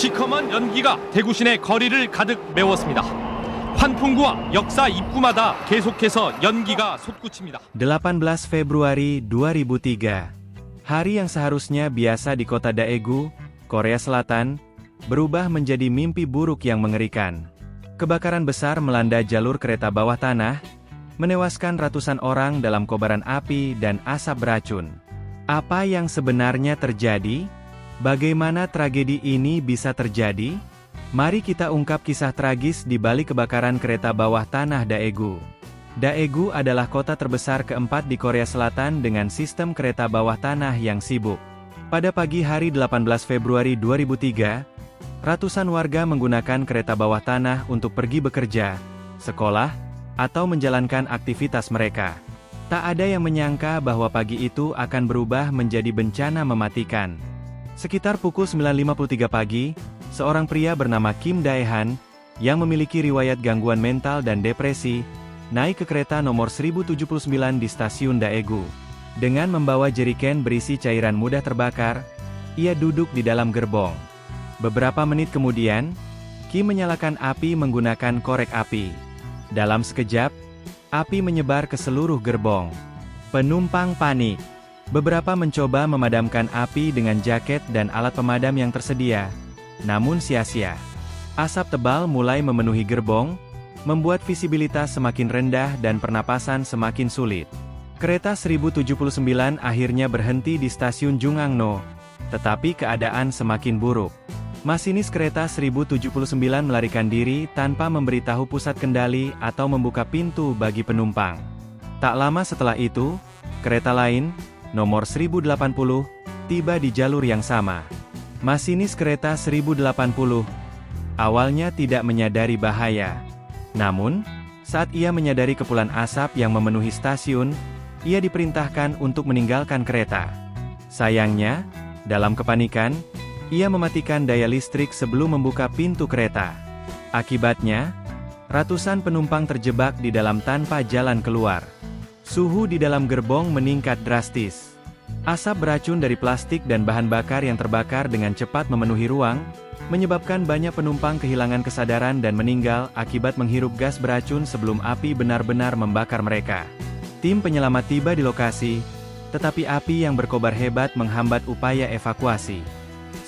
시커먼 연기가 대구 시내 거리를 가득 메웠습니다. 환풍구와 역사 입구마다 계속해서 연기가 솟구칩니다. 18 Februari 2003. Hari yang seharusnya biasa di kota Daegu, Korea Selatan, berubah menjadi mimpi buruk yang mengerikan. Kebakaran besar melanda jalur kereta bawah tanah, menewaskan ratusan orang dalam kobaran api dan asap beracun. Apa yang sebenarnya terjadi? Bagaimana tragedi ini bisa terjadi? Mari kita ungkap kisah tragis di balik kebakaran kereta bawah tanah Daegu. Daegu adalah kota terbesar keempat di Korea Selatan dengan sistem kereta bawah tanah yang sibuk. Pada pagi hari 18 Februari 2003, ratusan warga menggunakan kereta bawah tanah untuk pergi bekerja, sekolah, atau menjalankan aktivitas mereka. Tak ada yang menyangka bahwa pagi itu akan berubah menjadi bencana mematikan. Sekitar pukul 9.53 pagi, seorang pria bernama Kim Dae-han, yang memiliki riwayat gangguan mental dan depresi, naik ke kereta nomor 1079 di stasiun Daegu. Dengan membawa jeriken berisi cairan mudah terbakar, ia duduk di dalam gerbong. Beberapa menit kemudian, Kim menyalakan api menggunakan korek api. Dalam sekejap, api menyebar ke seluruh gerbong. Penumpang panik. Beberapa mencoba memadamkan api dengan jaket dan alat pemadam yang tersedia, namun sia-sia. Asap tebal mulai memenuhi gerbong, membuat visibilitas semakin rendah dan pernapasan semakin sulit. Kereta 1079 akhirnya berhenti di stasiun Jungangno, tetapi keadaan semakin buruk. Masinis kereta 1079 melarikan diri tanpa memberitahu pusat kendali atau membuka pintu bagi penumpang. Tak lama setelah itu, kereta lain, nomor 1080, tiba di jalur yang sama. Masinis kereta 1080 awalnya tidak menyadari bahaya. Namun, saat ia menyadari kepulan asap yang memenuhi stasiun, ia diperintahkan untuk meninggalkan kereta. Sayangnya, dalam kepanikan, ia mematikan daya listrik sebelum membuka pintu kereta. Akibatnya, ratusan penumpang terjebak di dalam tanpa jalan keluar. Suhu di dalam gerbong meningkat drastis. Asap beracun dari plastik dan bahan bakar yang terbakar dengan cepat memenuhi ruang, menyebabkan banyak penumpang kehilangan kesadaran dan meninggal akibat menghirup gas beracun sebelum api benar-benar membakar mereka. Tim penyelamat tiba di lokasi, tetapi api yang berkobar hebat menghambat upaya evakuasi.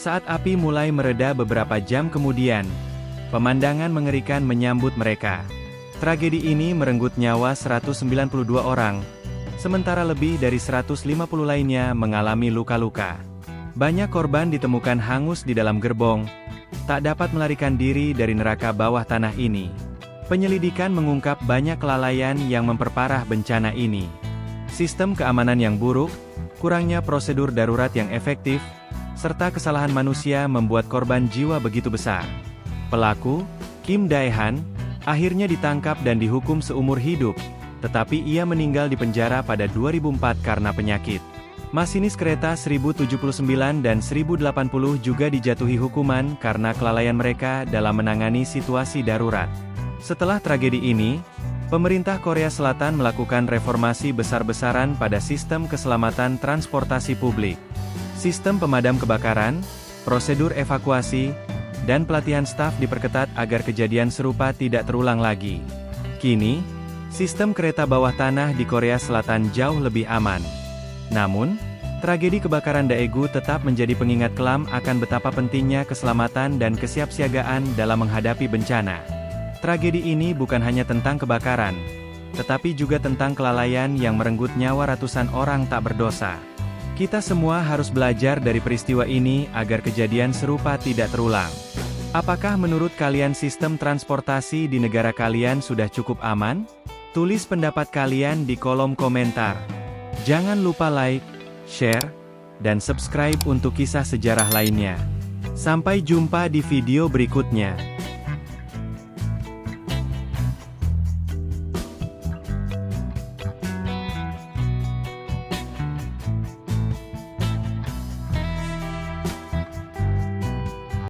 Saat api mulai mereda beberapa jam kemudian, pemandangan mengerikan menyambut mereka. Tragedi ini merenggut nyawa 192 orang, sementara lebih dari 150 lainnya mengalami luka-luka. Banyak korban ditemukan hangus di dalam gerbong, tak dapat melarikan diri dari neraka bawah tanah ini. Penyelidikan mengungkap banyak kelalaian yang memperparah bencana ini. Sistem keamanan yang buruk, kurangnya prosedur darurat yang efektif, serta kesalahan manusia membuat korban jiwa begitu besar. Pelaku, Kim Dae-han, akhirnya ditangkap dan dihukum seumur hidup, tetapi ia meninggal di penjara pada 2004 karena penyakit. Masinis kereta 1079 dan 1080 juga dijatuhi hukuman karena kelalaian mereka dalam menangani situasi darurat. Setelah tragedi ini, pemerintah Korea Selatan melakukan reformasi besar-besaran pada sistem keselamatan transportasi publik. Sistem pemadam kebakaran, prosedur evakuasi, dan pelatihan staf diperketat agar kejadian serupa tidak terulang lagi. Kini, sistem kereta bawah tanah di Korea Selatan jauh lebih aman. Namun, tragedi kebakaran Daegu tetap menjadi pengingat kelam akan betapa pentingnya keselamatan dan kesiapsiagaan dalam menghadapi bencana. Tragedi ini bukan hanya tentang kebakaran, tetapi juga tentang kelalaian yang merenggut nyawa ratusan orang tak berdosa. Kita semua harus belajar dari peristiwa ini agar kejadian serupa tidak terulang. Apakah menurut kalian sistem transportasi di negara kalian sudah cukup aman? Tulis pendapat kalian di kolom komentar. Jangan lupa like, share, dan subscribe untuk kisah sejarah lainnya. Sampai jumpa di video berikutnya.